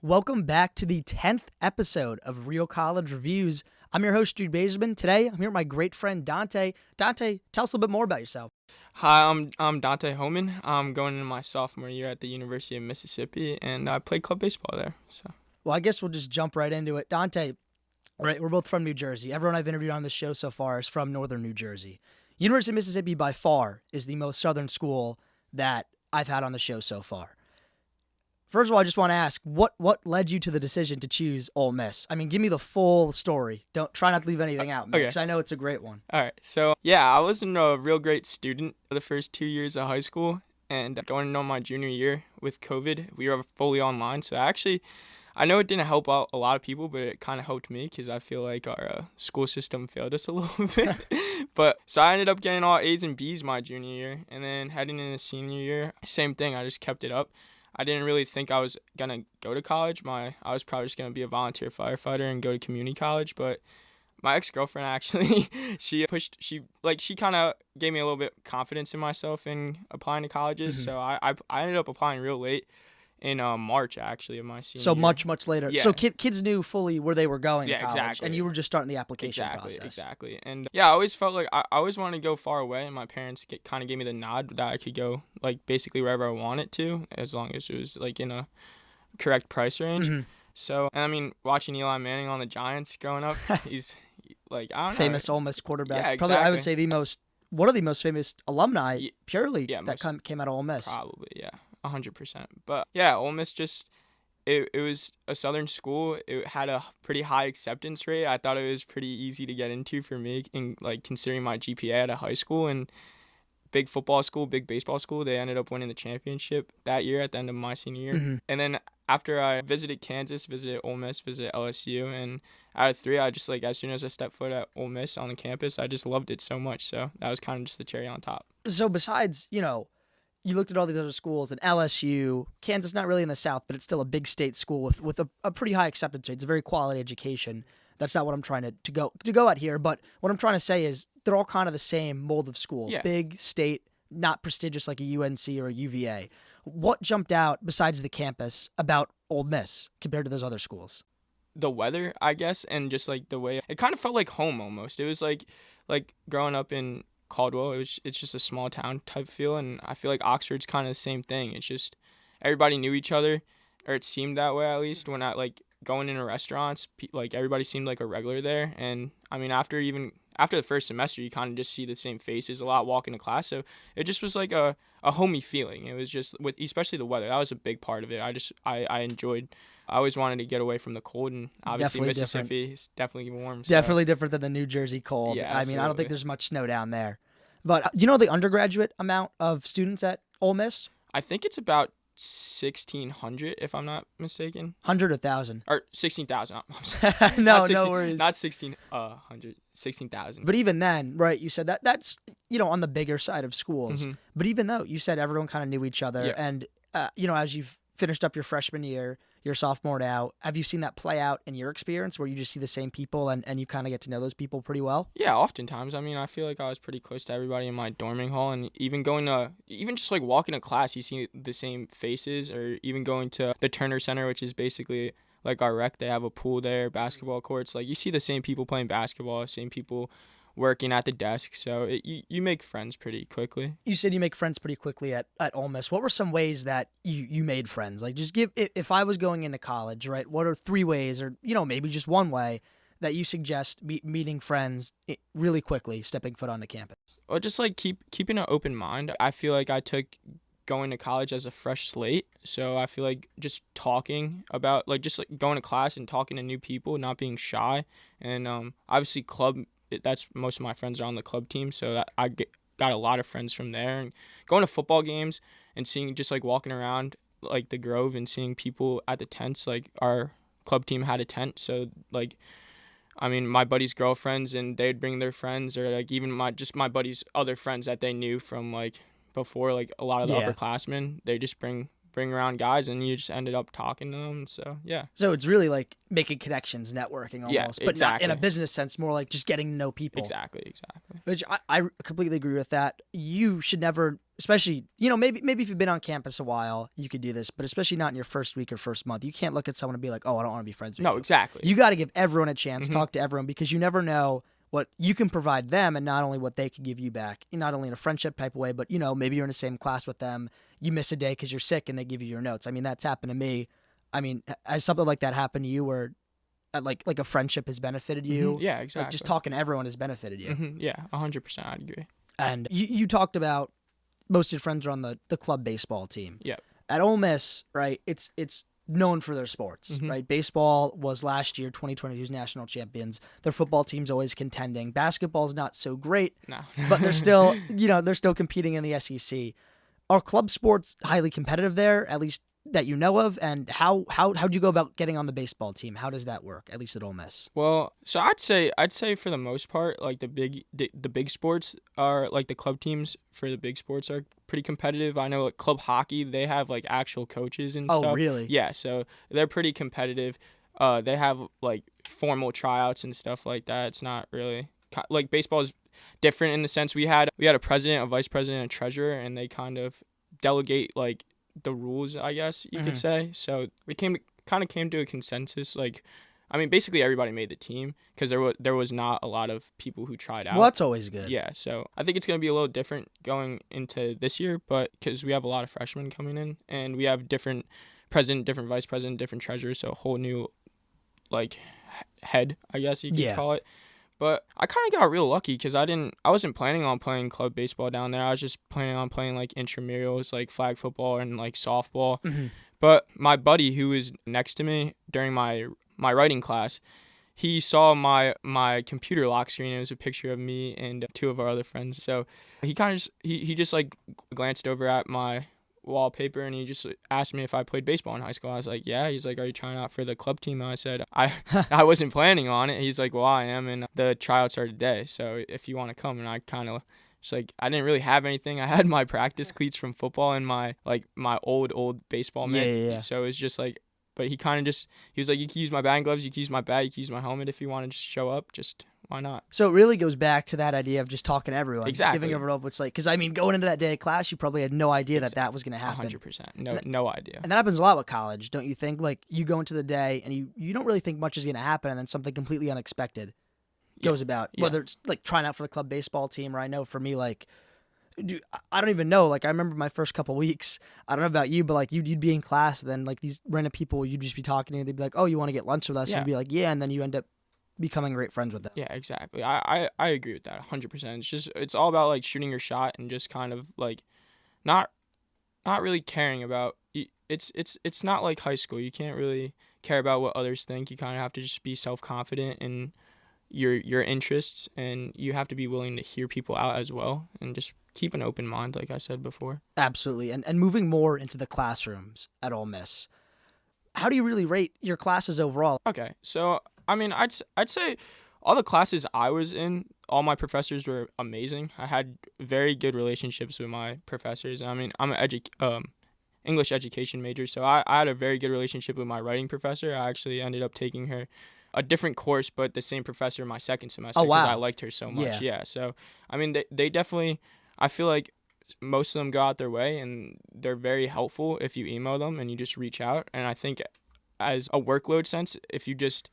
Welcome back to the 10th episode of Real College Reviews. I'm your host, Jude Bazerman. Today, I'm here with my great friend, Dante. Dante, tell us a little bit more about yourself. Hi, I'm Dante Homan. I'm going into my sophomore year at the University of Mississippi, and I play club baseball there. Well, I guess we'll just jump right into it. Dante, right, we're both from New Jersey. Everyone I've interviewed on this show so far is from northern New Jersey. University of Mississippi, by far, is the most southern school that I've had on the show so far. First of all, I just want to ask, what led you to the decision to choose Ole Miss? I mean, give me the full story. Don't try not to leave anything out, because I know it's a great one. All right. So, I wasn't a real great student the first 2 years of high school, and going into my junior year with COVID, we were fully online. So, I know it didn't help out a lot of people, but it kind of helped me because I feel like our school system failed us a little bit. So I ended up getting all A's and B's my junior year, and then heading into senior year, same thing. I just kept it up. I didn't really think I was going to go to college. I was probably just going to be a volunteer firefighter and go to community college. But my ex-girlfriend actually, she kind of gave me a little bit of confidence in myself in applying to colleges. Mm-hmm. So I ended up applying real late in March, actually, of my senior year. So much later. Yeah. So kids knew fully where they were going to college. Exactly. And you were just starting the application process. Exactly. And I always felt like I always wanted to go far away, and my parents kind of gave me the nod that I could go basically wherever I wanted to, as long as it was in a correct price range. Mm-hmm. So, and I mean, watching Eli Manning on the Giants growing up, he's I don't know. Famous Ole Miss quarterback. Yeah, exactly. Probably, I would say one of the most famous alumni purely that came out of Ole Miss. Probably, yeah. 100%. But Ole Miss it was a southern school. It had a pretty high acceptance rate. I thought it was pretty easy to get into for me, in considering my GPA at a high school and big football school, big baseball school. They ended up winning the championship that year at the end of my senior year. Mm-hmm. And then after I visited Kansas, visited Ole Miss, visited LSU, and out of three, I just as soon as I stepped foot at Ole Miss on the campus, I just loved it so much. So that was kind of just the cherry on top. So besides, you looked at all these other schools, and LSU, Kansas, not really in the South, but it's still a big state school with a pretty high acceptance rate. It's a very quality education. That's not what I'm trying to go at here, but what I'm trying to say is they're all kind of the same mold of school. Yeah. Big state, not prestigious like a UNC or a UVA. What jumped out besides the campus about Ole Miss compared to those other schools? The weather, I guess, and just the way it kind of felt like home almost. It was like growing up in Caldwell, it's just a small town type feel, and I feel like Oxford's kind of the same thing. It's just everybody knew each other, or it seemed that way at least. When I going into restaurants, everybody seemed like a regular there, and I mean after the first semester, you kind of just see the same faces a lot walking to class, so it just was like a homey feeling. It was just especially the weather. That was a big part of it. I enjoyed. I always wanted to get away from the cold, and obviously definitely Mississippi is definitely warm. So. Definitely different than the New Jersey cold. Yeah, I mean, I don't think there's much snow down there. But do you know the undergraduate amount of students at Ole Miss? I think it's about 1,600, if I'm not mistaken. 100 or 1,000? Or 16,000. No worries. Not 1,600, 16,000. But even then, right, you said that's, on the bigger side of schools. Mm-hmm. But even though you said everyone kind of knew each other, yeah. And, as you've finished up your freshman year, your sophomore now, have you seen that play out in your experience where you just see the same people and you kind of get to know those people pretty well? Yeah, oftentimes. I mean, I feel like I was pretty close to everybody in my dorming hall, and even just walking to class, you see the same faces, or even going to the Turner Center, which is basically our rec. They have a pool there, basketball courts. You see the same people playing basketball, same people working at the desk, so you make friends pretty quickly. You said you make friends pretty quickly at Ole Miss. What were some ways that you made friends? Just if I was going into college, right, what are 3 ways, or maybe just one way that you suggest meeting friends really quickly, stepping foot onto campus? Well, just keeping an open mind. I feel like I took going to college as a fresh slate, so I feel like just talking about just going to class and talking to new people, not being shy, and obviously that's most of my friends are on the club team, so that got a lot of friends from there. And going to football games and seeing walking around the Grove and seeing people at the tents. Our club team had a tent, so I mean my buddies' girlfriends, and they'd bring their friends, or even my buddies' other friends that they knew from before, a lot of the upperclassmen. They just bring bring around guys, and you just ended up talking to them. So yeah. So it's really like making connections, networking almost, Yeah, but not in exactly. a business sense, more like just getting to know people. Exactly. Which I completely agree with that. You should never, especially, maybe if you've been on campus a while, you could do this, but especially not in your first week or first month. You can't look at someone and be like, oh, I don't want to be friends with you. No, exactly. You got to give everyone a chance, talk to everyone, because you never know what you can provide them and not only what they can give you back, not only in a friendship type of way, but, maybe you're in the same class with them. You miss a day because you're sick and they give you your notes. I mean, that's happened to me. I mean, has something like that happened to you where like a friendship has benefited you? Yeah, exactly. Like just talking to everyone has benefited you. Yeah, 100%. I'd agree. And you talked about most of your friends are on the club baseball team. Yeah. At Ole Miss, right, it's known for their sports, right? Baseball was last year 2022's national champions. Their football team's always contending. Basketball's not so great, No. but they're still, they're still competing in the SEC. Are club sports highly competitive there, at least that you know of? And how'd you go about getting on the baseball team? How does that work, at least at Ole Miss? Well, so I'd say for the most part, like the big sports are like the club teams for the big sports are pretty competitive. I know like club hockey, they have like actual coaches and stuff. Oh, really? Yeah, so they're pretty competitive. They have like formal tryouts and stuff like that. It's not really like baseball is different in the sense we had a president, a vice president, a treasurer, and they kind of delegate like the rules, I guess you could say. So we came to a consensus. Like, I mean, basically everybody made the team because there was not a lot of people who tried out. Well, that's always good. Yeah, so I think it's going to be a little different going into this year, but because we have a lot of freshmen coming in and we have different president, different vice president, different treasurer, so a whole new like head, I guess you could call it. But I kind of got real lucky because I wasn't planning on playing club baseball down there. I was just planning on playing like intramurals, like flag football and like softball. But my buddy who was next to me during my writing class, he saw my computer lock screen. It was a picture of me and two of our other friends. So he kind of he just like glanced over at my wallpaper and he just asked me if I played baseball in high school. I was like, yeah. He's like, are you trying out for the club team? And I said, I wasn't planning on it. He's like, well, I am, and the tryouts are today, so if you want to come. And I kind of just like, I didn't really have anything. I had my practice cleats from football and my old baseball mitt. Yeah. So it was just like, but he was like, you can use my batting gloves, you can use my bat, you can use my helmet if you want to just show up, just why not? So it really goes back to that idea of just talking to everyone. Exactly. Giving everyone up what's like, because I mean, going into that day of class, you probably had no idea that was going to happen. 100%. No idea. And that happens a lot with college, don't you think? Like, you go into the day and you don't really think much is going to happen, and then something completely unexpected goes about. Whether it's like trying out for the club baseball team, or I know for me, like, dude, I don't even know. Like, I remember my first couple weeks. I don't know about you, but like you'd be in class, and then like these random people you'd just be talking to, they'd be like, "Oh, you want to get lunch with us?" And you'd be like, "Yeah," and then you end up becoming great friends with them. Yeah, exactly. I agree with that 100%. It's all about like shooting your shot and just kind of like not really caring about it's not like high school. You can't really care about what others think. You kind of have to just be self-confident in your interests, and you have to be willing to hear people out as well and just keep an open mind, like I said before. Absolutely. And moving more into the classrooms at Ole Miss, how do you really rate your classes overall? Okay, so I mean, I'd say all the classes I was in, all my professors were amazing. I had very good relationships with my professors. I mean, I'm an English education major, so I had a very good relationship with my writing professor. I actually ended up taking her a different course, but the same professor my second semester because I liked her so much. Yeah, so I mean, they definitely, I feel like most of them go out their way, and they're very helpful if you email them and you just reach out. And I think as a workload sense, if you just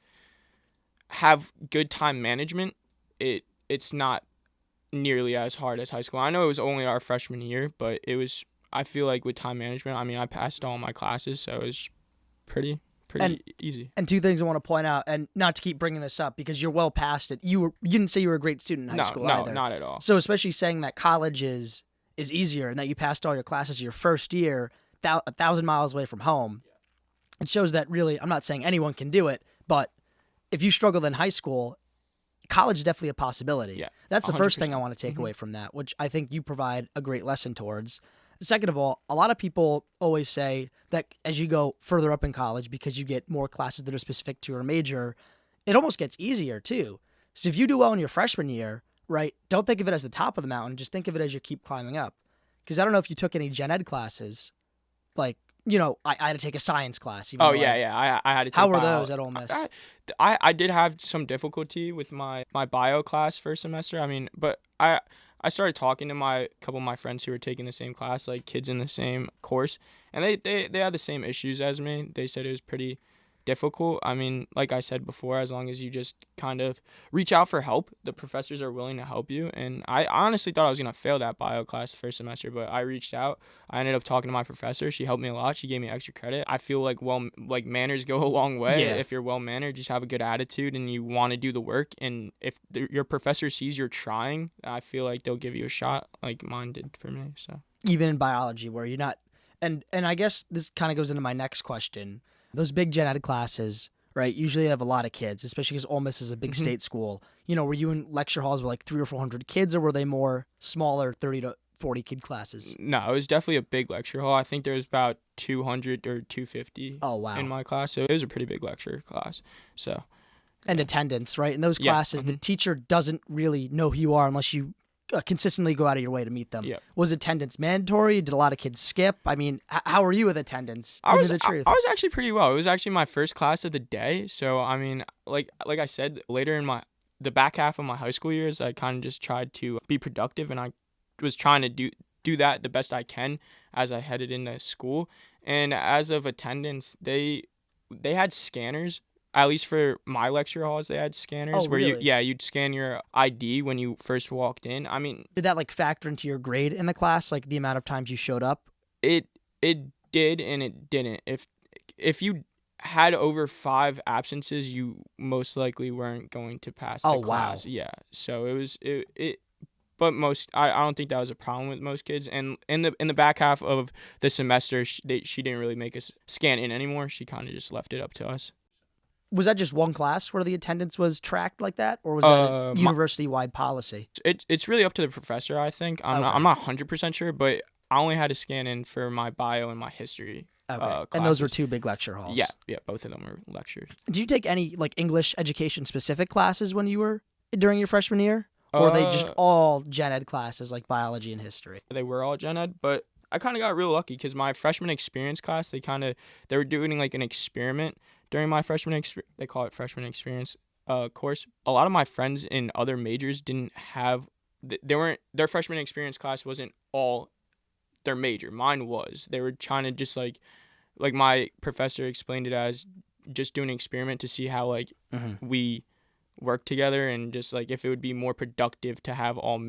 have good time management, it's not nearly as hard as high school. I know it was only our freshman year, but I feel like with time management, I mean, I passed all my classes, so it was pretty easy. And two things I want to point out, and not to keep bringing this up because you're well past it. You didn't say you were a great student in high school either. No, not at all. So especially saying that college is easier and that you passed all your classes your first year, 1,000 miles away from home, it shows that really, I'm not saying anyone can do it, but if you struggled in high school, college is definitely a possibility. Yeah, that's the 100%. First thing I want to take away from that, which I think you provide a great lesson towards. Second of all, a lot of people always say that as you go further up in college, because you get more classes that are specific to your major, it almost gets easier too. So if you do well in your freshman year, right, don't think of it as the top of the mountain. Just think of it as you keep climbing up. Because I don't know if you took any gen ed classes, like I had to take a science class. Even Oh though yeah. I had to take How were bio. those at Ole Miss? I did have some difficulty with my bio class first semester. I mean, but I started talking to my couple of my friends who were taking the same class, like kids in the same course, and they had the same issues as me. They said it was pretty difficult. I mean, like I said before, as long as you just kind of reach out for help, the professors are willing to help you. And I honestly thought I was going to fail that bio class first semester, but I reached out. I ended up talking to my professor. She helped me a lot. She gave me extra credit. I feel like manners go a long way. Yeah. If you're well mannered, just have a good attitude and you want to do the work. And if your professor sees you're trying, I feel like they'll give you a shot, like mine did for me. So Even in biology, where you're not, and I guess this kind of goes into my next question. Those big gen ed classes, right? Usually have a lot of kids, especially because Ole Miss is a big state school. Were you in lecture halls with like 300 or 400 kids, or were they more smaller, 30 to 40 kid classes? no, it was definitely a big lecture hall. I think there was about 200 or 250 Oh, wow. in my class, so it was a pretty big lecture class. So And attendance, right? In those classes, the teacher doesn't really know who you are unless you consistently go out of your way to meet them. Yeah. Was attendance mandatory? Did a lot of kids skip? I mean, how are you with attendance? I was the truth. I was actually pretty well. It was actually my first class of the day. So I mean, like I said, later in the back half of my high school years, I kind of just tried to be productive, and I was trying to do that the best I can as I headed into school. And as of attendance, they had scanners. At least for my lecture halls, they had scanners Oh, where really? you'd scan your ID when you first walked in. I mean, Did that like factor into your grade in the class, like the amount of times you showed up? it did and it didn't. If you had over 5 absences, you most likely weren't going to pass the class. Wow. Yeah. So it was it but I don't think that was a problem with most kids. And in the back half of the semester, she didn't really make us scan in anymore. She kind of just left it up to us. Was that just one class where the attendance was tracked like that, or was that a university-wide policy? It's really up to the professor, I think. I'm not 100% sure, but I only had to scan in for my bio and my history. Okay. And those were 2 big lecture halls. Yeah, both of them were lectures. Did you take any like English education specific classes when you were during your freshman year? Or were they just all gen ed classes like biology and history? They were all gen ed, but I kind of got real lucky because my freshman experience class, they were doing like an experiment during my they call it freshman experience course. A lot of my friends in other majors didn't have, their freshman experience class wasn't all their major. Mine was. They were trying to just like my professor explained it as just doing an experiment to see how like we work together and just like if it would be more productive to have all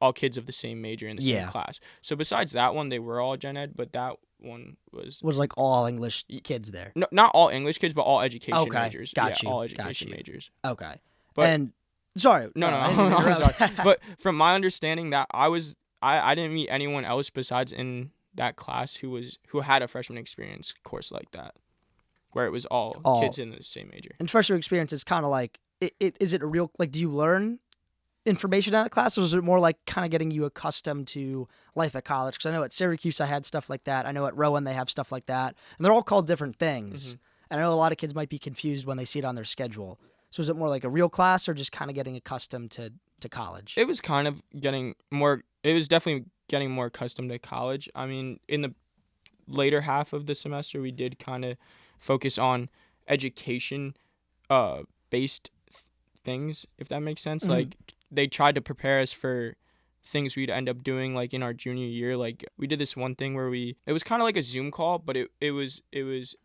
all kids of the same major in the same class. So besides that one, they were all gen ed, but that one was like all English kids there. No, not all English kids, but all education majors. Got you. All education majors. Okay. But and sorry, no, I'm sorry. But from my understanding, that I didn't meet anyone else besides in that class who had a freshman experience course like that, where it was all kids in the same major. And freshman experience is kind of like, is it a real, like, do you learn information out of the class, or is it more like kind of getting you accustomed to life at college? Because I know at Syracuse I had stuff like that. I know at Rowan they have stuff like that. And they're all called different things. And I know a lot of kids might be confused when they see it on their schedule. So is it more like a real class or just kind of getting accustomed to college? It was kind of it was definitely getting more accustomed to college. I mean, in the later half of the semester, we did kind of focus on education based things, if that makes sense. Like they tried to prepare us for things we'd end up doing like in our junior year. Like we did this one thing where it was kind of like a Zoom call, but it was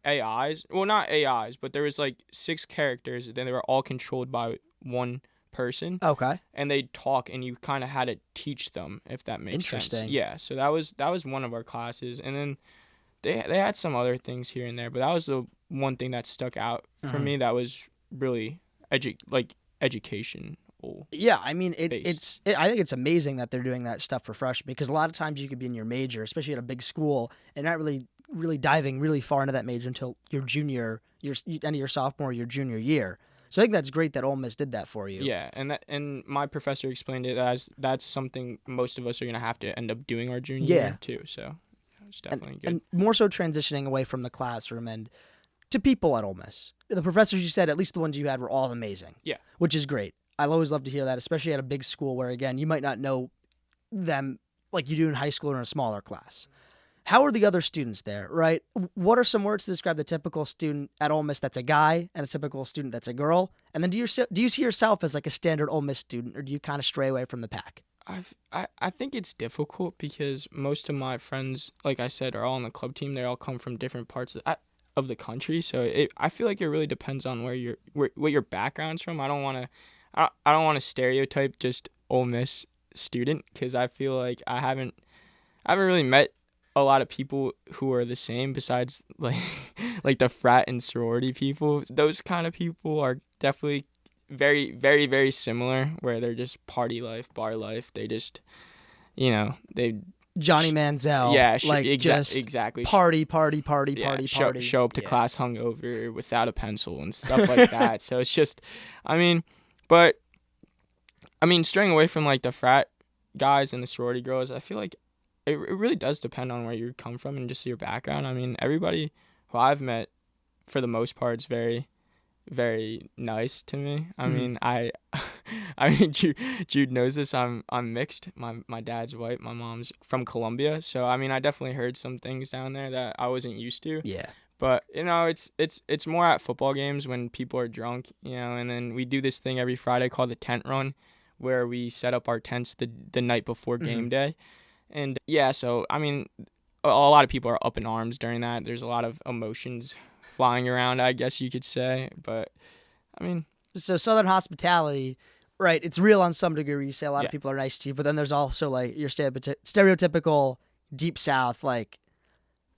AIs. Well, not AIs, but there was like 6 characters, then they were all controlled by one person. Okay. And they'd talk and you kind of had to teach them, if that makes sense. Interesting. Yeah, so that was one of our classes. And then they had some other things here and there, but that was the one thing that stuck out for me that was really education. Yeah, I mean, I think it's amazing that they're doing that stuff for freshmen, because a lot of times you could be in your major, especially at a big school, and not really diving really far into that major until your end of your sophomore, your junior year. So I think that's great that Ole Miss did that for you. Yeah, and my professor explained it as that's something most of us are gonna have to end up doing our junior year too. So it's definitely good. And more so transitioning away from the classroom and to people at Ole Miss. The professors you said, at least the ones you had, were all amazing. Yeah, which is great. I always love to hear that, especially at a big school where, again, you might not know them like you do in high school or in a smaller class. how are the other students there, right? What are some words to describe the typical student at Ole Miss that's a guy and a typical student that's a girl? And then do you see yourself as like a standard Ole Miss student, or do you kind of stray away from the pack? I think it's difficult because most of my friends, like I said, are all on the club team. They all come from different parts of the country, so I feel like it really depends on what your background's from. I don't want to stereotype just Ole Miss student, because I feel like I haven't really met a lot of people who are the same besides like the frat and sorority people. Those kind of people are definitely very, very, very similar, where they're just party life, bar life. They just, they Johnny Manziel. Yeah, just exactly. Party. Show up to class hungover without a pencil and stuff like that. So it's just, straying away from like the frat guys and the sorority girls, I feel like it really does depend on where you come from and just your background. I mean, everybody who I've met, for the most part, is very, very nice to me. I mean, Jude knows this. I'm mixed. My dad's white. My mom's from Colombia. So I mean, I definitely heard some things down there that I wasn't used to. Yeah. But it's more at football games when people are drunk, and then we do this thing every Friday called the tent run, where we set up our tents the night before game day. And yeah, so I mean, a lot of people are up in arms during that. There's a lot of emotions flying around, I guess you could say. But I mean, so Southern hospitality, right? It's real on some degree. Where you say a lot of people are nice to you, but then there's also like your stereotypical deep South, like,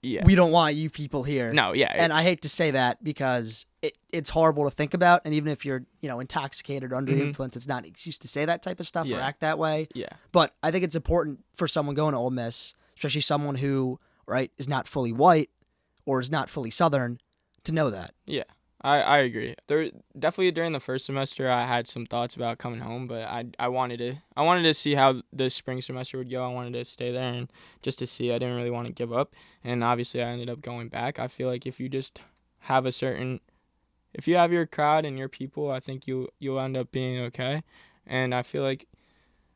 we don't want you people here. No, yeah. And I hate to say that because it's horrible to think about. And even if you're, intoxicated or under the influence, it's not an excuse to say that type of stuff or act that way. Yeah. But I think it's important for someone going to Ole Miss, especially someone who, right, is not fully white or is not fully Southern, to know that. Yeah. I agree. There definitely during the first semester I had some thoughts about coming home, but I wanted to see how the spring semester would go. I wanted to stay there and just to see. I didn't really want to give up, and obviously I ended up going back. I feel like if you just have if you have your crowd and your people, I think you'll end up being okay. And I feel like,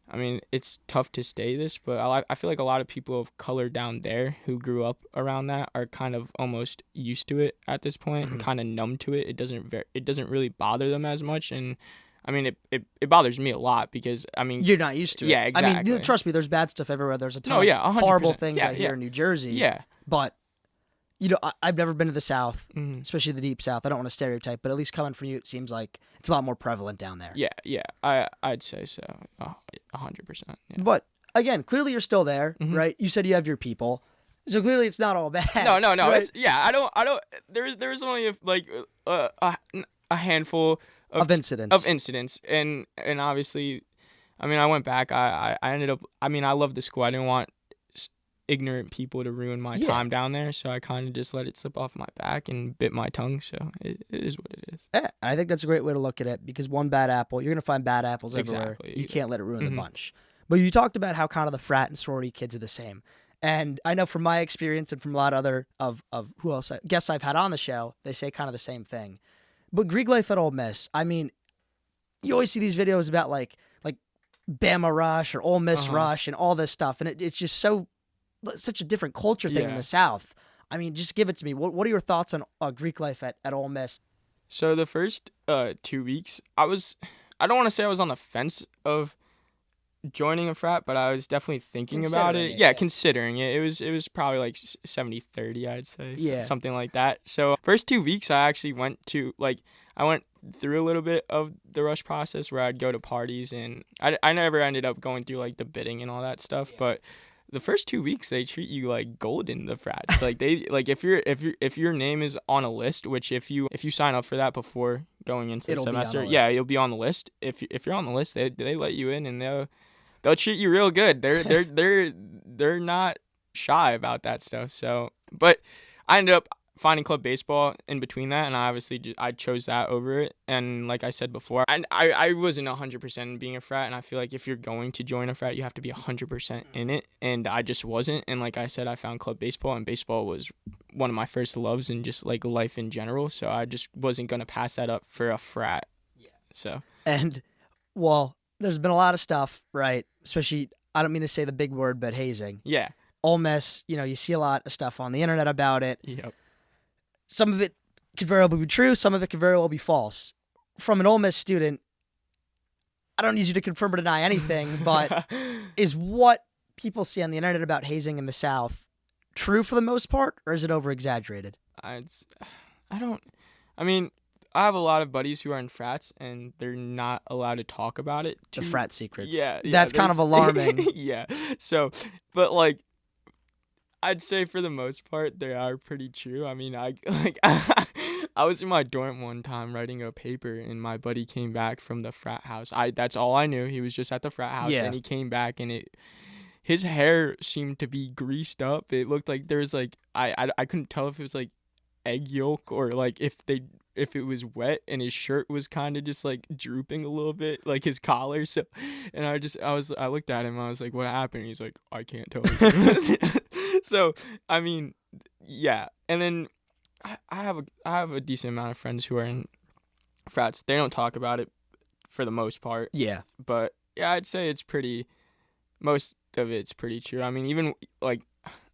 I mean, it's tough to say this, but I feel like a lot of people of color down there who grew up around that are kind of almost used to it at this point and kind of numb to it. It doesn't really bother them as much, and I mean, it bothers me a lot because, I mean, you're not used to it. Yeah, exactly. I mean, trust me, there's bad stuff everywhere. There's a ton of 100%. horrible things I hear in New Jersey. Yeah, but I've never been to the South, especially the deep South. I don't want to stereotype, but at least coming from you, it seems like it's a lot more prevalent down there. Yeah. I'd say so, 100%. Yeah. But again, clearly you're still there, right? You said you have your people, so clearly it's not all bad. No. Right? I don't. There's only a handful of incidents, and obviously, I mean, I went back. I ended up. I mean, I love the school. I didn't want ignorant people to ruin my time down there, so I kind of just let it slip off my back and bit my tongue. So it is what it is. Yeah, I think that's a great way to look at it, because one bad apple, you're gonna find bad apples everywhere. Exactly. You can't let it ruin the bunch. But you talked about how kind of the frat and sorority kids are the same, and I know from my experience and from a lot of other of who else guests I've had on the show, they say kind of the same thing. But Greek life at Ole Miss, I mean, you always see these videos about like Bama Rush or Ole Miss Rush and all this stuff, and it's just such a different culture thing in the South. I mean, just give it to me. What are your thoughts on Greek life at Ole Miss? So the first 2 weeks, I don't want to say I was on the fence of joining a frat, but I was definitely thinking about it. Yeah, considering it. It was probably like 70-30, I'd say. Yeah. Something like that. So first 2 weeks, I actually went through a little bit of the rush process where I'd go to parties, and I never ended up going through like the bidding and all that stuff, but the first 2 weeks they treat you like gold in the frats. Like they like if your name is on a list, which if you sign up for that before going into the semester, you'll be on the list. If you're on the list, they let you in, and they'll treat you real good. They're not shy about that stuff. So, but I ended up finding club baseball in between that, and I chose that over it. And like I said before, I wasn't 100% being a frat, and I feel like if you're going to join a frat, you have to be 100% in it, and I just wasn't. And like I said, I found club baseball, and baseball was one of my first loves and just like life in general, so I just wasn't going to pass that up for a frat. Yeah. So. And, well, there's been a lot of stuff, right? Especially, I don't mean to say the big word, but hazing. Yeah. Ole Miss, you see a lot of stuff on the internet about it. Yep. Some of it could very well be true. Some of it could very well be false. From an Ole Miss student, I don't need you to confirm or deny anything, but is what people see on the internet about hazing in the South true for the most part, or is it over-exaggerated? I mean, I have a lot of buddies who are in frats, and they're not allowed to talk about it. The frat secrets. Yeah. That's kind of alarming. Yeah. So, but like, I'd say for the most part, they are pretty true. I mean, I was in my dorm one time writing a paper, and my buddy came back from the frat house. That's all I knew. He was just at the frat house, Yeah. and he came back, and his hair seemed to be greased up. It looked like there was like I couldn't tell if it was like egg yolk or like if it was wet, and his shirt was kind of just like drooping a little bit, like his collar. So, and I looked at him. I was like, "What happened?" He's like, "I can't tell you." So, I mean, yeah. And then I have a decent amount of friends who are in frats. They don't talk about it for the most part. Yeah. But yeah, I'd say most of it's pretty true. I mean, even like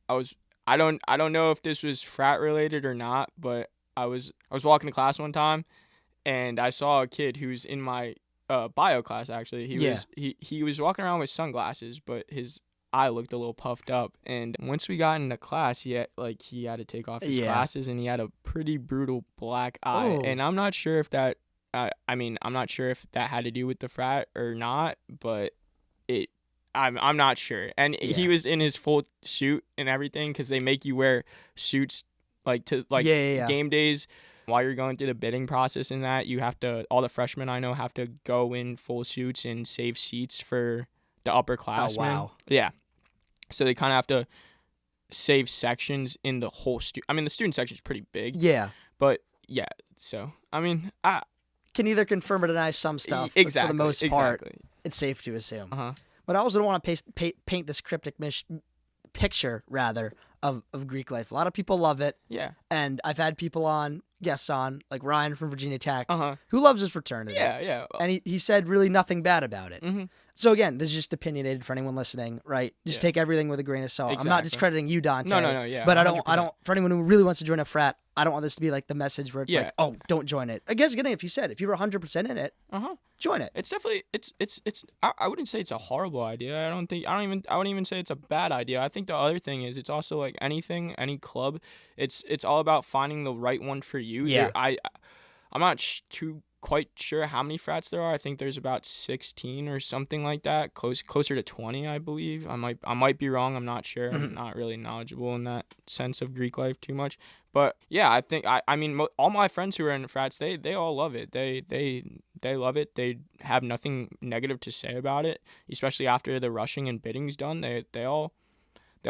I don't know if this was frat related or not, but I was walking to class one time, and I saw a kid who's in my bio class actually. He was walking around with sunglasses, but his eye looked a little puffed up. And once we got into class, he had to take off his glasses, and he had a pretty brutal black eye. Oh. And I'm not sure if that I'm not sure if that had to do with the frat or not, but I'm not sure. And he was in his full suit and everything, because they make you wear suits to game days while you're going through the bidding process. And that you have to, all the freshmen I know have to go in full suits and save seats for the upperclassmen. Oh, wow. Yeah. So they kind of have to save sections in the whole the student section is pretty big. Yeah. But yeah, so I mean, can either confirm or deny some stuff. Exactly. But for the most part, exactly. it's safe to assume. Uh-huh. But I also don't want to paint this cryptic picture, rather, of Greek life. A lot of people love it. Yeah. And I've had guests on, like Ryan from Virginia Tech, Uh-huh. who loves his fraternity. Yeah. And he said really nothing bad about it. Mm-hmm. So again, this is just opinionated for anyone listening, right? Just take everything with a grain of salt. Exactly. I'm not discrediting you, Dante. No, yeah. But 100%. I don't, for anyone who really wants to join a frat, I don't want this to be like the message where it's like, oh, don't join it. I guess, again, if you're 100% in it, join it. It's definitely, I wouldn't say it's a horrible idea. I wouldn't even say it's a bad idea. I think the other thing is, it's also like anything, any club, it's all about finding the right one for you. Yeah. I'm not quite sure how many frats there are. I think there's about 16 or something like that, closer to 20, I believe. I might be wrong. I'm not sure. I'm not really knowledgeable in that sense of Greek life too much. But yeah, I think I mean all my friends who are in frats, they all love it. They love it. They have nothing negative to say about it, especially after the rushing and bidding's done. They all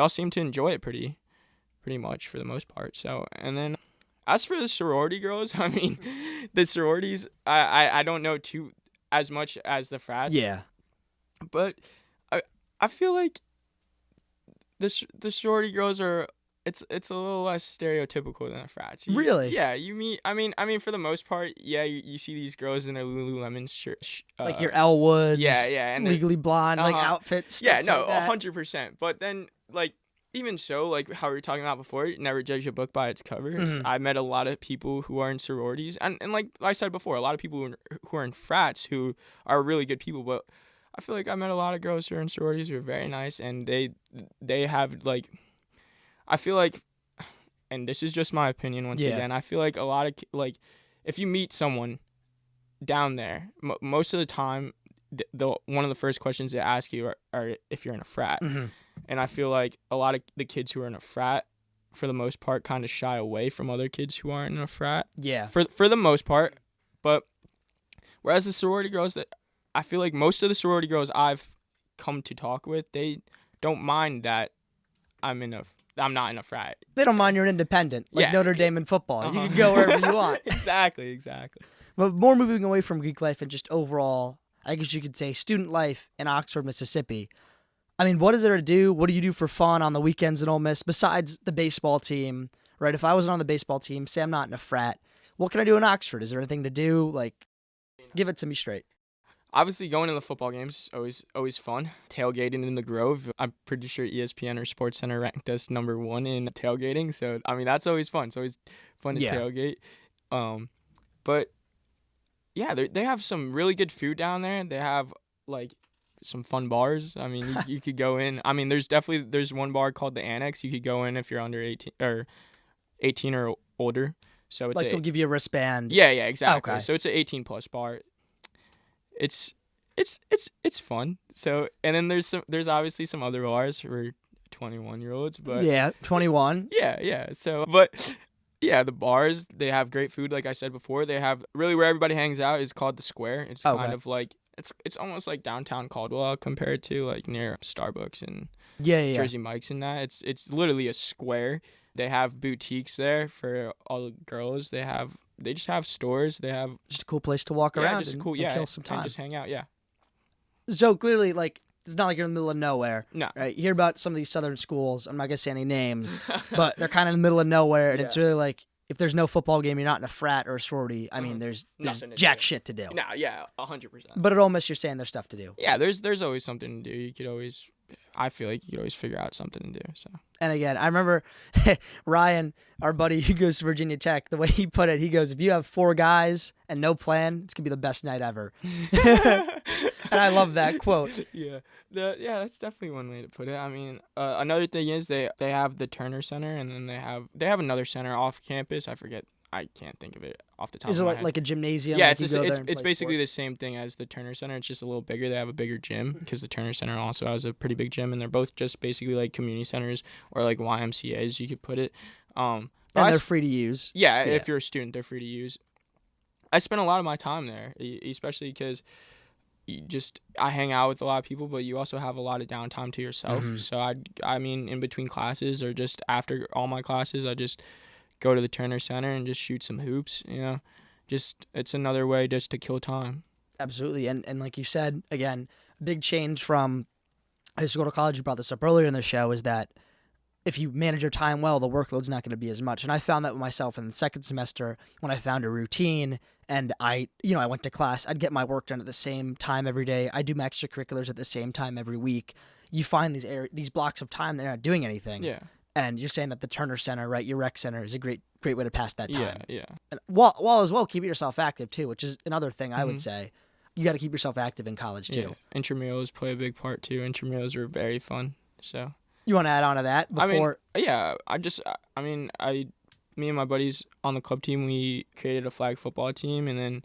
seem to enjoy it pretty much for the most part. So, and then as for the sorority girls, I mean, the sororities, I don't know as much as the frats. Yeah. But I feel like the sorority girls are, it's a little less stereotypical than the frats. Really? Yeah. I mean, for the most part, yeah, you see these girls in their Lululemon shirt. Like your Elwoods. Yeah. And Legally Blonde, like outfits. Yeah, no, like that. 100%. But then, like, even so, like how we were talking about before, never judge a book by its covers. I met a lot of people who are in sororities, and like I said before, a lot of people who are in frats who are really good people. But I feel like I met a lot of girls who are in sororities who are very nice, and they have like, I feel like, and this is just my opinion once again, I feel like a lot of, like, if you meet someone down there, most of the time, one of the first questions they ask you are if you're in a frat. And I feel like a lot of the kids who are in a frat, for the most part, kind of shy away from other kids who aren't in a frat. Yeah. For the most part. But whereas the sorority girls, I feel like most of the sorority girls I've come to talk with, they don't mind that I'm not in a frat. They don't mind you're an independent, like Notre Dame in football. You can go wherever you want. Exactly. But more moving away from Greek life and just overall, I guess you could say, student life in Oxford, Mississippi. I mean, what is there to do? What do you do for fun on the weekends in Ole Miss besides the baseball team, right? If I wasn't on the baseball team, say I'm not in a frat, what can I do in Oxford? Is there anything to do? Like, give it to me straight. Obviously, going to the football games always fun. Tailgating in the Grove, I'm pretty sure ESPN or SportsCenter ranked us #1 in tailgating. So I mean, that's always fun. It's always fun to Yeah. tailgate. But yeah, they have some really good food down there. They have like some fun bars. I mean, you could go in. I mean, there's one bar called the Annex. You could go in if you're under 18 or older. So it's Like they'll give you a wristband. yeah, exactly. Okay. So it's an 18 plus bar. It's fun. So and then there's obviously some other bars for 21-year-olds, but Yeah, 21. yeah. So but yeah, the bars, they have great food. Like I said before, they have really where everybody hangs out is called the Square. It's kind of like it's almost like downtown Caldwell compared to like near Starbucks and Yeah. Jersey Mike's and that. It's literally a square. They have boutiques there for all the girls. They just have stores. They have Just a cool place to walk around just and, cool, and kill some and time. just hang out. Yeah. So clearly, like, it's not like you're in the middle of nowhere. No. Right? You hear about some of these southern schools. I'm not going to say any names, but they're kind of in the middle of nowhere. And it's really like, if there's no football game, you're not in a frat or a sorority. I mean, there's jack shit to do. No, yeah, 100%. But at Ole Miss, you're saying there's stuff to do. Yeah, there's always something to do. You could always, I feel like you could always figure out something to do. So. And again, I remember Ryan, our buddy who goes to Virginia Tech, the way he put it, he goes, if you have 4 guys and no plan, it's going to be the best night ever. And I love that quote. Yeah, that's definitely one way to put it. I mean, another thing is they have the Turner Center, and then they have another center off campus. I can't think of it off the top Is of it my like, head. like a gymnasium? Yeah, like it's basically the sports? same thing as the Turner Center. It's just a little bigger. They have a bigger gym because the Turner Center also has a pretty big gym, and they're both just basically like community centers or like YMCA's, you could put it. And they're free to use. Yeah, if you're a student, they're free to use. I spent a lot of my time there, especially because I hang out with a lot of people, but you also have a lot of downtime to yourself. Mm-hmm. So I mean, in between classes or just after all my classes, I just go to the Turner Center and just shoot some hoops. You know, just it's another way just to kill time. Absolutely. And like you said, again, a big change from high school to college, you brought this up earlier in the show, is that if you manage your time well, the workload's not going to be as much. And I found that with myself in the second semester when I found a routine and I went to class, I'd get my work done at the same time every day. I do my extracurriculars at the same time every week. You find these blocks of time that you're not doing anything. Yeah. And you're saying that the Turner Center, right, your rec center is a great way to pass that time. Yeah. And while as well keeping yourself active too, which is another thing I would say. You got to keep yourself active in college too. Yeah. Intramurals play a big part too. Intramurals are very fun. So. You want to add on to that before? Me and my buddies on the club team, we created a flag football team, and then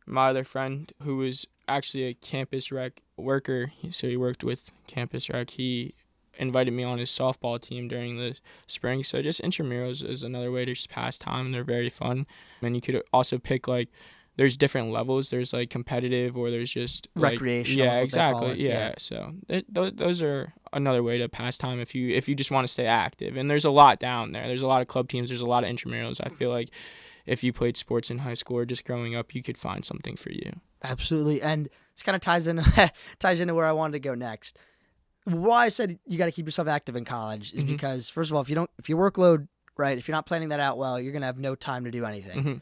my other friend, who was actually a campus rec worker, so he worked with campus rec, he invited me on his softball team during the spring. So just intramurals is another way to just pass time, and they're very fun. And you could also pick there's different levels. There's like competitive, or there's just recreational. Yeah, exactly. Yeah. So those are another way to pass time if you just want to stay active. And there's a lot down there. There's a lot of club teams. There's a lot of intramurals. I feel like if you played sports in high school or just growing up, you could find something for you. Absolutely, and this kind of ties into where I wanted to go next. Why I said you got to keep yourself active in college is because, first of all, if your workload, right, if you're not planning that out well, you're gonna have no time to do anything. Mm-hmm.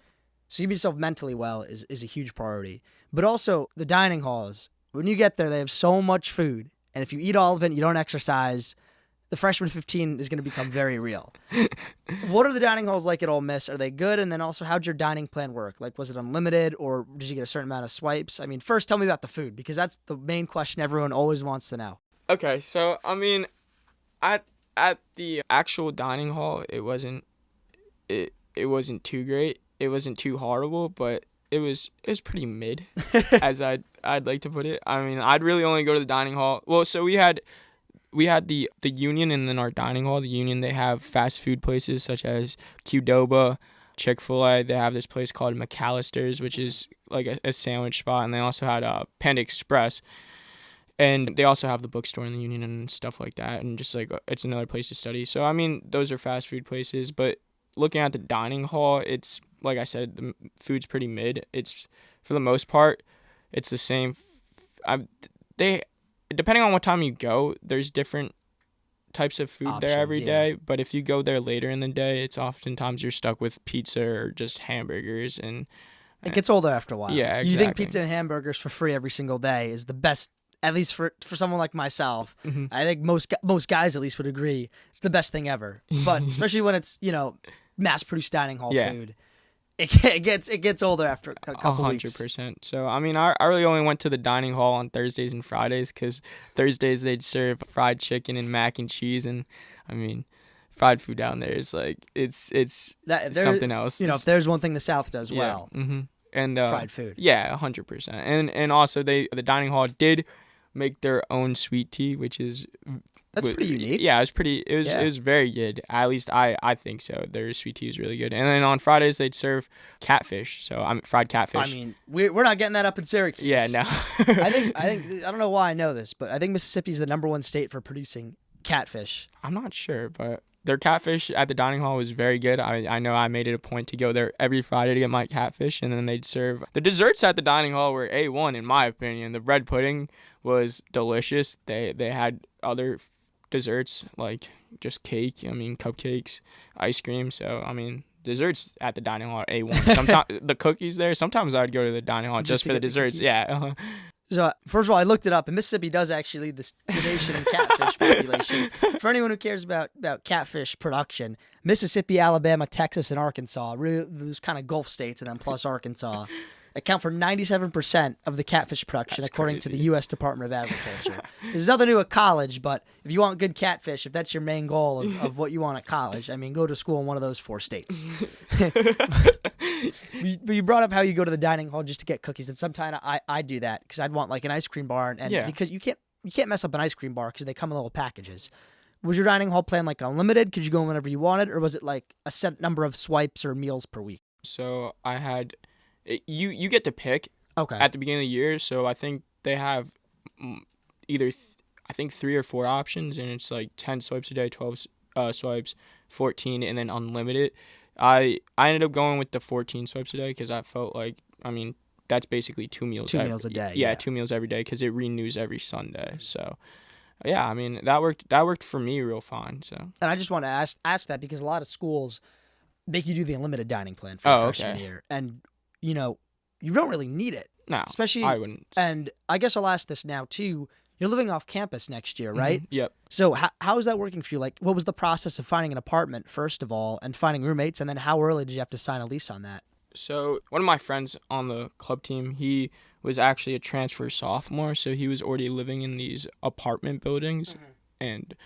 So keeping yourself mentally well is a huge priority. But also the dining halls, when you get there, they have so much food. And if you eat all of it and you don't exercise, the freshman 15 is going to become very real. What are the dining halls like at Ole Miss? Are they good? And then also, how'd your dining plan work? Like, was it unlimited or did you get a certain amount of swipes? I mean, first tell me about the food, because that's the main question everyone always wants to know. Okay, so, I mean, at the actual dining hall, it wasn't too great. It wasn't too horrible, but it was pretty mid, as I'd like to put it. I mean, I'd really only go to the dining hall. Well, so we had the Union, and then our dining hall. The Union, they have fast food places such as Qdoba, Chick-fil-A. They have this place called McAllister's, which is like a sandwich spot, and they also had Panda Express. And they also have the bookstore in the Union and stuff like that, and just like it's another place to study. So, I mean, those are fast food places, but looking at the dining hall, it's, like I said, the food's pretty mid. It's, for the most part, it's the same. Depending on what time you go, there's different types of food Options, there every day. But if you go there later in the day, it's oftentimes you're stuck with pizza or just hamburgers. And It gets older after a while. Yeah, exactly. You think pizza and hamburgers for free every single day is the best, at least for someone like myself. Mm-hmm. I think most guys at least would agree it's the best thing ever. But especially when it's, mass-produced dining hall food. It gets older after a couple weeks. 100%. So, I mean, I really only went to the dining hall on Thursdays and Fridays because Thursdays they'd serve fried chicken and mac and cheese. And, I mean, fried food down there is like, it's something else. If there's one thing the South does well. Mm-hmm. And fried food. Yeah, 100%. And also the dining hall did make their own sweet tea, which is pretty unique. Yeah, it was very good. At least I think so. Their sweet tea is really good. And then on Fridays they'd serve catfish. So fried catfish. I mean, we're not getting that up in Syracuse. Yeah, no. I think I don't know why I know this, but I think Mississippi is the #1 state for producing catfish. I'm not sure, but their catfish at the dining hall was very good. I know I made it a point to go there every Friday to get my catfish, and then they'd serve the desserts at the dining hall were A1 in my opinion. The bread pudding was delicious. They had other desserts like just cake, cupcakes, ice cream. So desserts at the dining hall are A1. Sometimes the cookies there. Sometimes I'd go to the dining hall just for the desserts. Yeah. So, first of all, I looked it up, and Mississippi does actually lead the nation in catfish population. For anyone who cares about catfish production, Mississippi, Alabama, Texas, and Arkansas, really those kind of Gulf states, and then plus Arkansas, account for 97% of the catfish production, That's according crazy. to the U.S. Department of Agriculture. There's nothing new at college, but if you want good catfish, if that's your main goal of what you want at college, go to school in one of those 4 states. But you brought up how you go to the dining hall just to get cookies, and sometimes I do that because I'd want like an ice cream bar, and because you can't mess up an ice cream bar because they come in little packages. Was your dining hall plan like unlimited? Could you go whenever you wanted, or was it like a set number of swipes or meals per week? So I had, you get to pick at the beginning of the year. So I think they have either I think 3 or 4 options, and it's like 10 swipes a day, 12 swipes, 14, and then unlimited. I ended up going with the 14 swipes a day because I felt like, that's basically 2 meals. 2 meals a day. Yeah, 2 meals every day because it renews every Sunday. So, yeah, that worked for me real fine. So. And I just want to ask that because a lot of schools make you do the unlimited dining plan for your freshman year, and you don't really need it. No, especially I wouldn't. And I guess I'll ask this now too. You're living off campus next year, right? Mm-hmm. Yep. So how is that working for you? Like, what was the process of finding an apartment, first of all, and finding roommates? And then how early did you have to sign a lease on that? So one of my friends on the club team, he was actually a transfer sophomore. So he was already living in these apartment buildings. Mm-hmm. And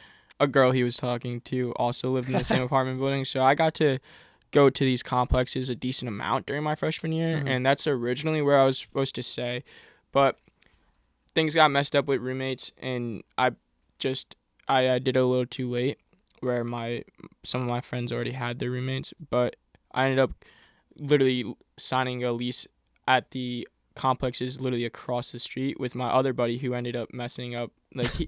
a girl he was talking to also lived in the same apartment building. So I got to go to these complexes a decent amount during my freshman year. Mm-hmm. And that's originally where I was supposed to stay. But things got messed up with roommates, and I did it a little too late, where some of my friends already had their roommates, but I ended up literally signing a lease at the complexes literally across the street with my other buddy who ended up messing up. He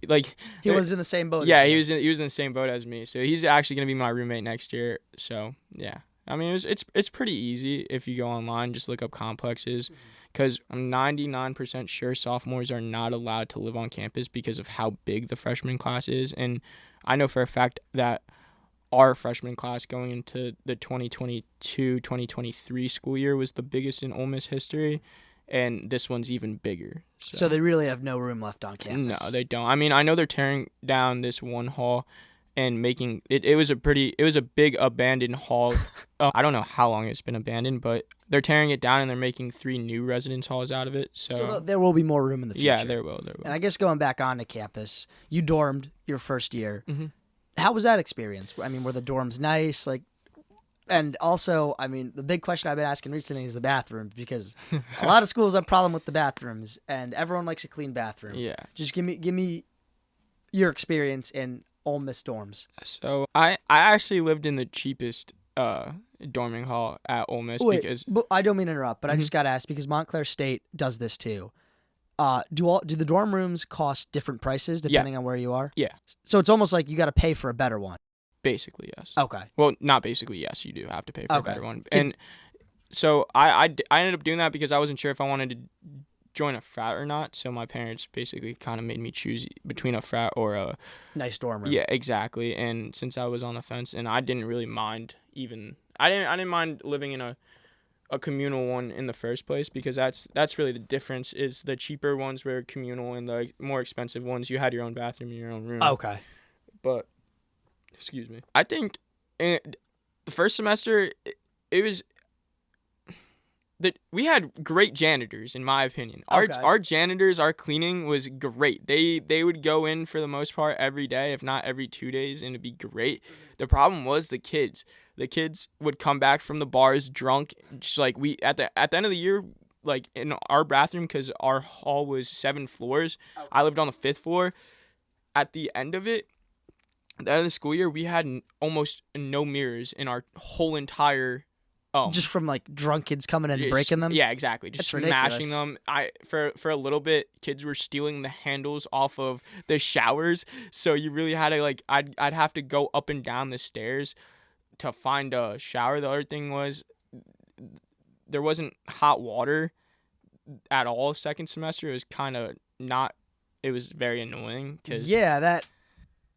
was in the same boat. Yeah, he was in the same boat as me, so he's actually gonna be my roommate next year. So yeah, it's pretty easy if you go online, just look up complexes. Because I'm 99% sure sophomores are not allowed to live on campus because of how big the freshman class is. And I know for a fact that our freshman class going into the 2022-2023 school year was the biggest in Ole Miss history. And this one's even bigger. So they really have no room left on campus? No, they don't. I know they're tearing down this one hall and making it. It was a big abandoned hall. I don't know how long it's been abandoned, but they're tearing it down and they're making 3 new residence halls out of it. So there will be more room in the future. Yeah, there will. And I guess going back onto campus, you dormed your first year. Mm-hmm. How was that experience? Were the dorms nice? And also, the big question I've been asking recently is the bathrooms, because a lot of schools have a problem with the bathrooms, and everyone likes a clean bathroom. Yeah. Just give me your experience in Ole Miss dorms. So I actually lived in the cheapest dorming hall at Ole Miss. Because I don't mean to interrupt, but I just got to ask because Montclair State does this too. Do the dorm rooms cost different prices depending on where you are? Yeah. So it's almost like you got to pay for a better one. Basically, yes. Okay. Well, not basically, yes. You do have to pay for a better one. And so I ended up doing that because I wasn't sure if I wanted to join a frat or not. So my parents basically kind of made me choose between a frat or a nice dorm room. Yeah, exactly. And since I was on the fence, and I didn't really mind I didn't mind living in a a communal one in the first place, because that's really the difference. Is the cheaper ones were communal, and the more expensive ones you had your own bathroom in your own room. Okay. But excuse me, I think the first semester it was that we had great janitors, in my opinion. Our janitors, our cleaning was great. They would go in for the most part every day, if not every 2 days, and it'd be great. The problem was the kids. The kids would come back from the bars drunk. Just like we at the end of the year, like in our bathroom, because our hall was 7 floors. I lived on the 5th floor. At the end of it, at the end of the school year, we had almost no mirrors in our whole entire. Just from like drunk kids coming in and breaking them? Yeah, exactly. Just That's smashing ridiculous. them. For a little bit, kids were stealing the handles off of the showers. So you really had to like I'd have to go up and down the stairs to find a shower. The other thing was there wasn't hot water at all second semester. It was kind of not. It was very annoying because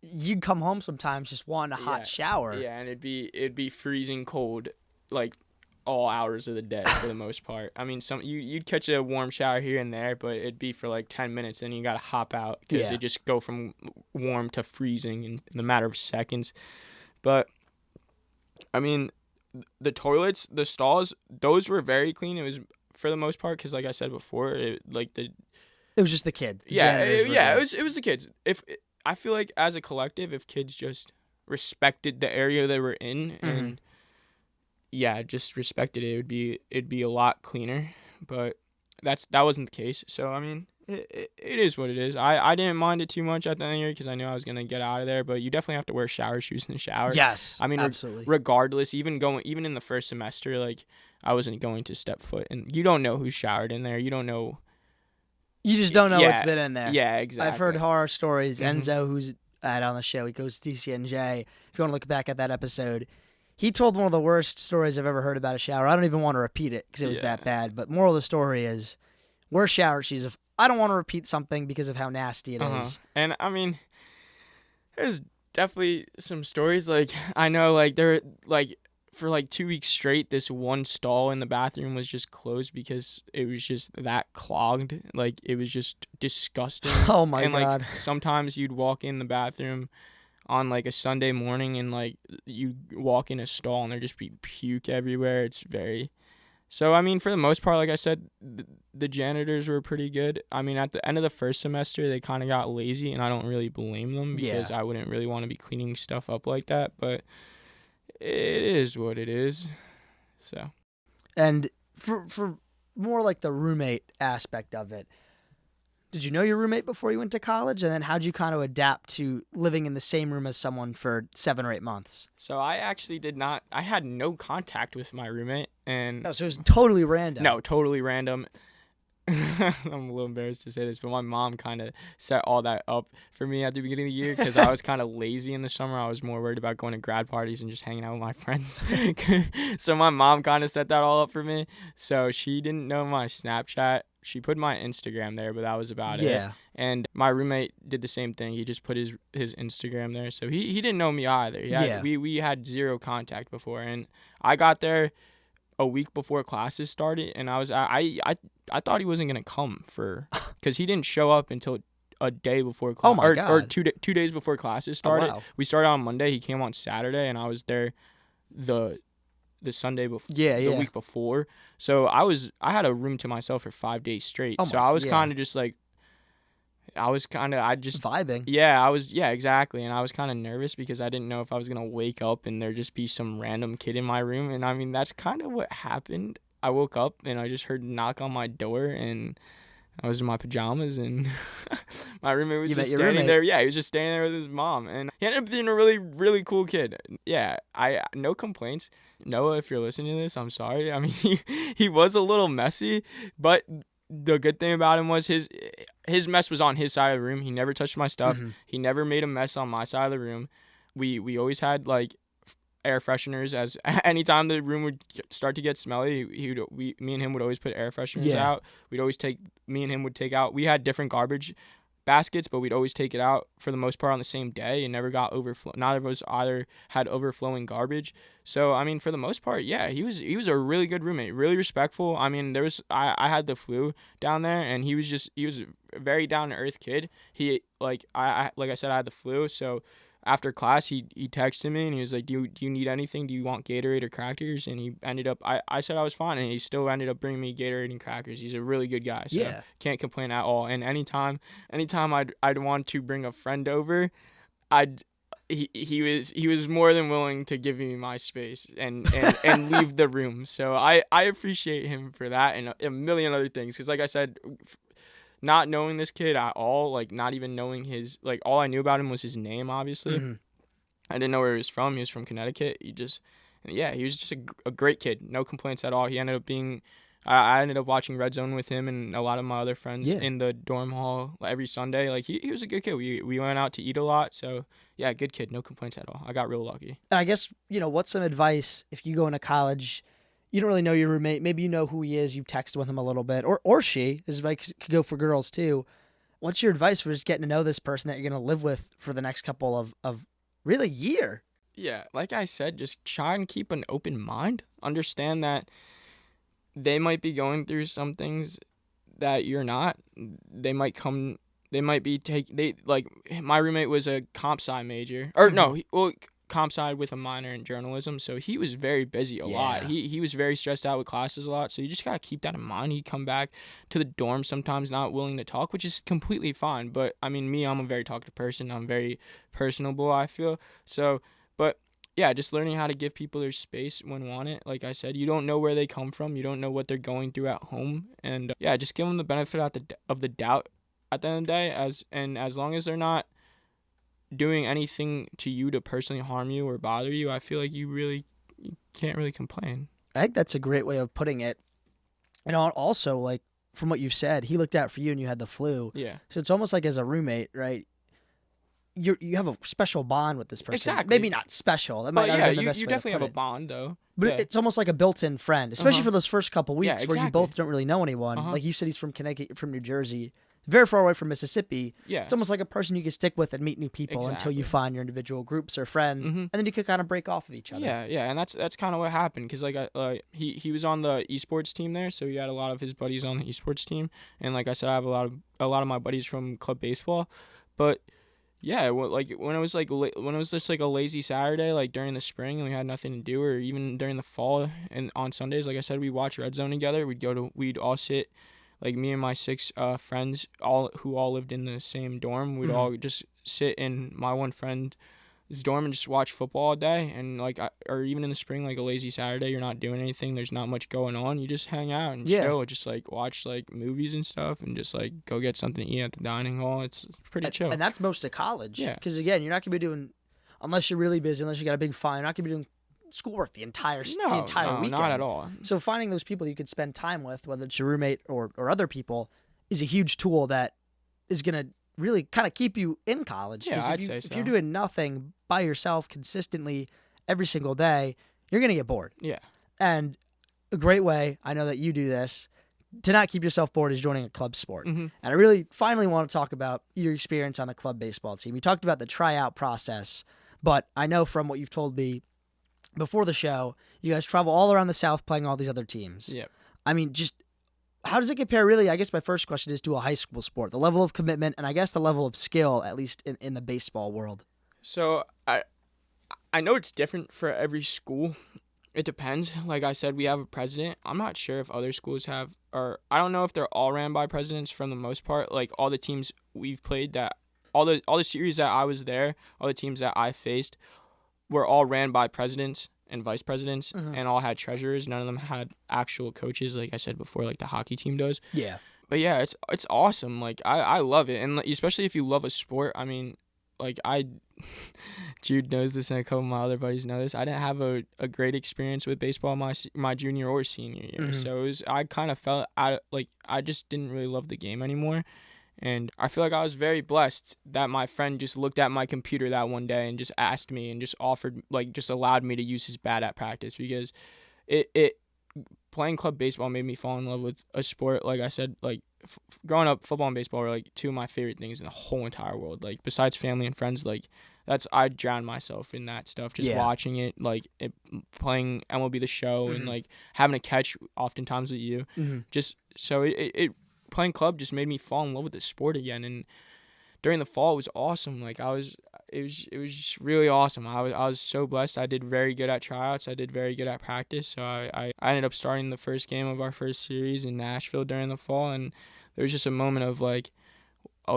you'd come home sometimes just wanting a hot shower. Yeah, and it'd be freezing cold, like all hours of the day for the most part. I mean, you'd catch a warm shower here and there, but it'd be for like 10 minutes, then you gotta hop out because it just go from warm to freezing in the matter of seconds. But I mean, the toilets, the stalls, those were very clean. It was for the most part because, like I said before, it was just the kid. It was the kids. I feel like as a collective, if kids just respected the area they were in and just respected it, it'd be a lot cleaner. But that wasn't the case. So I mean, it is what it is. I didn't mind it too much at the end of the year because I knew I was gonna get out of there. But you definitely have to wear shower shoes in the shower. Yes, I mean, absolutely. Regardless, even in the first semester, like I wasn't going to step foot, and you don't know who showered in there. You don't know. You just don't know what's been in there. Yeah, exactly. I've heard horror stories. Enzo, who's on the show, he goes to DCNJ. If you want to look back at that episode, he told one of the worst stories I've ever heard about a shower. I don't even want to repeat it because it was that bad. But moral of the story is, wear shower shoes. If I don't want to repeat something because of how nasty it is. And I mean, there's definitely some stories. Like I know, like there, like for like 2 weeks straight, this one stall in the bathroom was just closed because it was just that clogged. Like it was just disgusting. Oh my God. God. Like sometimes you'd walk in the bathroom on like a Sunday morning and like you walk in a stall and there just be puke everywhere. It's very. So, I mean, for the most part, like I said, the janitors were pretty good. I mean, at the end of the first semester, they kind of got lazy, and I don't really blame them because I wouldn't really want to be cleaning stuff up like that. But it is what it is. So, and for more like the roommate aspect of it, did you know your roommate before you went to college? And then how'd you kind of adapt to living in the same room as someone for 7 or 8 months? So I actually did not. I had no contact with my roommate, and so it was totally random. No, totally random. I'm a little embarrassed to say this, but my mom kind of set all that up for me at the beginning of the year because I was kind of lazy in the summer. I was more worried about going to grad parties and just hanging out with my friends. So my mom kind of set that all up for me. So she didn't know my Snapchat. She put my Instagram there, but that was about it. And my roommate did the same thing. He just put his Instagram there. So he didn't know me either. We had zero contact before. And I got there a week before classes started, and I thought he wasn't going to come because he didn't show up until a day before class. Oh my God. Or 2 days before classes started. Oh, wow. We started on Monday. He came on Saturday, and I was there the Sunday before, the week before. So I had a room to myself for 5 days straight. So I was kind of just like, I just vibing. Yeah, exactly. And I was kind of nervous because I didn't know if I was going to wake up and there'd just be some random kid in my room. And I mean, that's kind of what happened. I woke up and I just heard a knock on my door and I was in my pajamas and my roommate was just standing there. Yeah, he was just standing there with his mom. And he ended up being a really, really cool kid. Yeah, no complaints. Noah, if you're listening to this, I'm sorry. I mean, he was a little messy, but the good thing about him was his mess was on his side of the room. He never touched my stuff. He never made a mess on my side of the room. We always had like air fresheners as anytime the room would start to get smelly, me and him would always put air fresheners out. Me and him would take out. We had different garbage baskets, but we'd always take it out for the most part on the same day and never got overflow. Neither of us either had overflowing garbage. So I mean, for the most part, yeah, he was a really good roommate, really respectful. I mean, I had the flu down there, and he was a very down to earth kid. He like I said, I had the flu, so after class, he texted me and he was like, do you need anything? Do you want Gatorade or crackers? And he ended up, I said I was fine, and he still ended up bringing me Gatorade and crackers. He's a really good guy, so Yeah. can't complain at all. And anytime I'd want to bring a friend over, he was more than willing to give me my space and leave the room. So I appreciate him for that and a million other things. Because like I said, not knowing this kid at all, like not even knowing his, like all I knew about him was his name, obviously. Mm-hmm. I didn't know where he was from. He was from Connecticut. He was just a great kid. No complaints at all. He ended up being, I ended up watching Red Zone with him and a lot of my other friends in the dorm hall every Sunday. Like he was a good kid. We went out to eat a lot. So yeah, good kid. No complaints at all. I got real lucky. And I guess, what's some advice if you go into college, you don't really know your roommate, maybe you know who he is, you've texted with him a little bit, or she, this advice could go for girls too. What's your advice for just getting to know this person that you're going to live with for the next couple of really year? Yeah, like I said, just try and keep an open mind. Understand that they might be going through some things that you're not. They might be like my roommate was a comp sci major. Or no, comp sci with a minor in journalism, so he was very busy a lot. He was very stressed out with classes a lot, so you just got to keep that in mind. He'd come back to the dorm sometimes not willing to talk, which is completely fine. But I mean, I'm a very talkative person. I'm very personable, I feel. So, but yeah, just learning how to give people their space when want it. Like I said, you don't know where they come from. You don't know what they're going through at home. And yeah, just give them the benefit of the doubt at the end of the day. As long as they're not doing anything to you to personally harm you or bother you, I feel like you can't really complain. I think that's a great way of putting it. And also, like, from what you've said, he looked out for you and you had the flu. Yeah. So it's almost like as a roommate, right? You have a special bond with this person. Exactly. Maybe not special. That might not be the best you way to definitely put have it. a bond, though. But it's almost like a built-in friend, especially for those first couple weeks where you exactly. both don't really know anyone. Like you said, he's from Connecticut, from New Jersey, very far away from Mississippi. Yeah. It's almost like a person you can stick with and meet new people until you find your individual groups or friends, and then you can kind of break off of each other. Yeah, and that's kind of what happened because he was on the esports team there, so he had a lot of his buddies on the esports team, and like I said, I have a lot of my buddies from club baseball, but. Yeah, when it was just like a lazy Saturday, like during the spring and we had nothing to do, or even during the fall and on Sundays, like I said, we'd watch Red Zone together. We'd all sit, like me and my 6 friends, who all lived in the same dorm. We'd all just sit in my one friend's dorm and just watch football all day. And or even in the spring, like a lazy Saturday, you're not doing anything. There's not much going on. You just hang out and chill, just like watch like movies and stuff, and just like go get something to eat at the dining hall. It's pretty chill. And that's most of college. Yeah. Because again, you're not gonna be doing, unless you're really busy, unless you got a big fine, you're not gonna be doing schoolwork the entire weekend. Not at all. So finding those people you could spend time with, whether it's your roommate or other people, is a huge tool that is gonna really kind of keep you in college. Yeah, I'd say so. If you're doing nothing by yourself consistently every single day, you're going to get bored. Yeah. And a great way, I know that you do this, to not keep yourself bored is joining a club sport. And I really finally want to talk about your experience on the club baseball team. We talked about the tryout process, but I know from what you've told me before the show, you guys travel all around the South playing all these other teams. Yep. I mean, just how does it compare, really? I guess my first question is to a high school sport, the level of commitment and I guess the level of skill, at least in the baseball world. So I know it's different for every school. It depends. Like I said, we have a president. I'm not sure if other schools have, or I don't know if they're all ran by presidents for the most part. Like all the teams we've played, that all the series that I was there, all the teams that I faced were all ran by presidents and vice presidents, and all had treasurers. None of them had actual coaches, like I said before, like the hockey team does. Yeah. But yeah, it's awesome. Like I love it, and especially if you love a sport. I mean, like Jude knows this, and a couple of my other buddies know this. I didn't have a great experience with baseball my junior or senior year, so I kind of felt like I just didn't really love the game anymore. And I feel like I was very blessed that my friend just looked at my computer that one day and just asked me and just offered, like, just allowed me to use his bat at practice, because it playing club baseball made me fall in love with a sport. Like I said, like growing up, football and baseball were like two of my favorite things in the whole entire world. Like besides family and friends, like I drown myself in that stuff. Just watching it, like playing MLB The Show and like having a catch oftentimes with you. Just so it playing club just made me fall in love with the sport again. And during the fall, it was awesome. Like it was just really awesome. I was so blessed. I did very good at tryouts. I did very good at practice. So I ended up starting the first game of our first series in Nashville during the fall, and there was just a moment of like,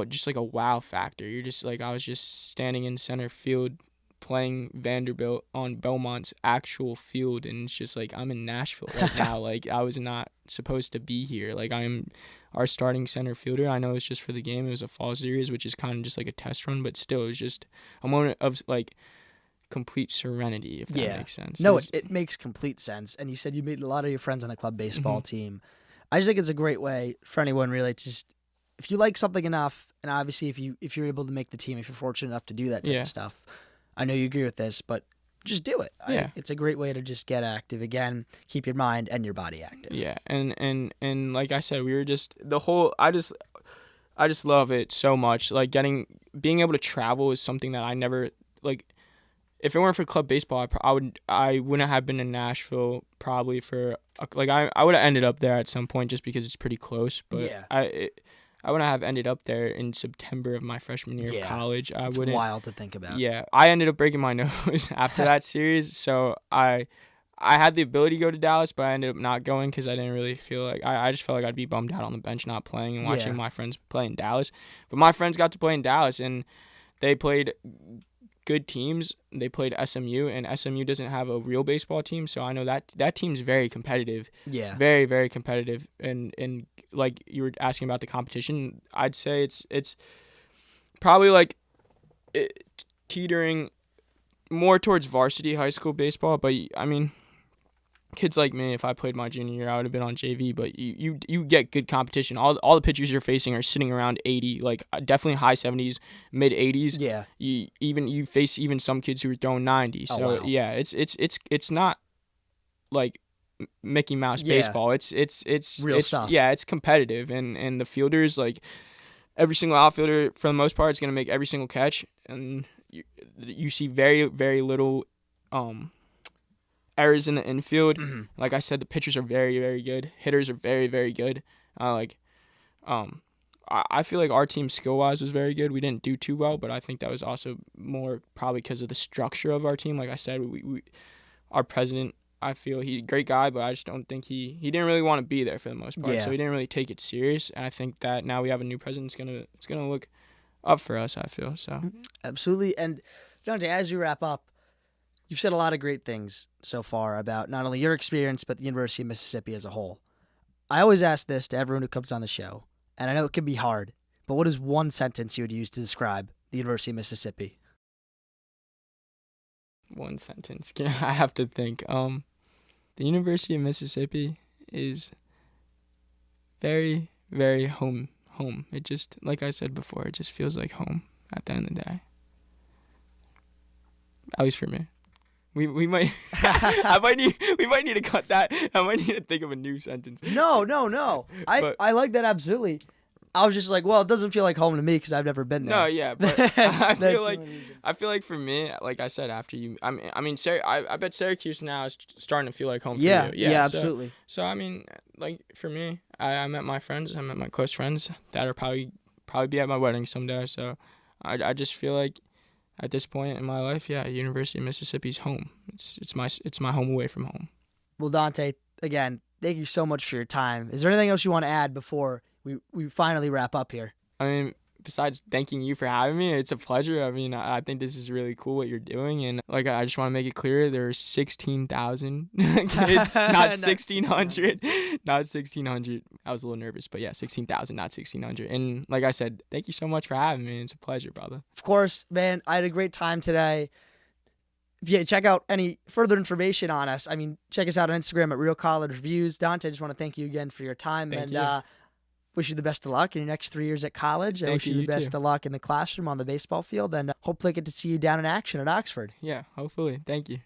just like a wow factor. You're just like, I was just standing in center field playing Vanderbilt on Belmont's actual field, and it's just like, I'm in Nashville right now. Like, I was not supposed to be here. Like, I'm our starting center fielder. I know it's just for the game. It was a fall series, which is kind of just like a test run, but still, it was just a moment of like complete serenity, if that makes sense. No, it makes complete sense. And you said you made a lot of your friends on the club baseball team. I just think it's a great way for anyone really to just, if you like something enough, and obviously if you're able to make the team, if you're fortunate enough to do that type of stuff, I know you agree with this, but just do it. It's a great way to just get active again, keep your mind and your body active. Yeah, and like I said, we were just I just love it so much. Like being able to travel is something that I never like. If it weren't for club baseball, I wouldn't have been in Nashville probably for like I would have ended up there at some point just because it's pretty close. But I wouldn't have ended up there in September of my freshman year of college. It's wild to think about. Yeah, I ended up breaking my nose after that series, so I had the ability to go to Dallas, but I ended up not going because I didn't really feel like I just felt like I'd be bummed out on the bench not playing and watching my friends play in Dallas. But my friends got to play in Dallas, and they played good teams. They played SMU, and SMU doesn't have a real baseball team, so I know that team's very competitive. Yeah. Very, very competitive. And like you were asking about the competition, I'd say it's probably like teetering more towards varsity high school baseball, but I mean, kids like me, if I played my junior year, I would have been on JV, but you get good competition. All the pitchers you're facing are sitting around 80, like definitely high 70s, mid 80s. Yeah. You face even some kids who are throwing 90. So wow. Yeah, it's not like Mickey Mouse baseball. It's real stuff. Yeah, it's competitive, and the fielders, like every single outfielder for the most part is going to make every single catch, and you see very, very little errors in the infield. Like I said, the pitchers are very, very good. Hitters are very, very good. I feel like our team skill-wise was very good. We didn't do too well, but I think that was also more probably because of the structure of our team. Like I said, our president, I feel he great guy, but I just don't think he didn't really want to be there for the most part. So he didn't really take it serious. And I think that now we have a new president, it's gonna look up for us, I feel. So absolutely. And Dante, as we wrap up, you've said a lot of great things so far about not only your experience, but the University of Mississippi as a whole. I always ask this to everyone who comes on the show, and I know it can be hard, but what is one sentence you would use to describe the University of Mississippi? One sentence. I have to think. The University of Mississippi is very, very home. It just, like I said before, it just feels like home at the end of the day. At least for me. We might we might need to cut that. I might need to think of a new sentence. No. I like that absolutely. I was just like, well, it doesn't feel like home to me because I've never been there. No, yeah, but I feel like for me, like I said, after you, I mean, I bet Syracuse now is starting to feel like home for you. Yeah, absolutely. So I mean, like for me, I met my friends. I met my close friends that are probably be at my wedding someday. So I just feel like at this point in my life, University of Mississippi's home. It's my home away from home. Well, Dante, again, thank you so much for your time. Is there anything else you want to add before we finally wrap up here? I mean, besides thanking you for having me, it's a pleasure. I mean, I think this is really cool what you're doing, and like I just want to make it clear there are 16,000 kids, not 1,600, not 1,600. I was a little nervous, but yeah, 16,000, not 1,600. And like I said, thank you so much for having me. It's a pleasure, brother. Of course, man. I had a great time today. If you check out any further information on us, I mean, check us out on Instagram at Real College Reviews. Dante, I just want to thank you again for your time. Thank you. Wish you the best of luck in your next 3 years at college. I wish you the best of luck in the classroom on the baseball field, and hopefully I get to see you down in action at Oxford. Yeah, hopefully. Thank you.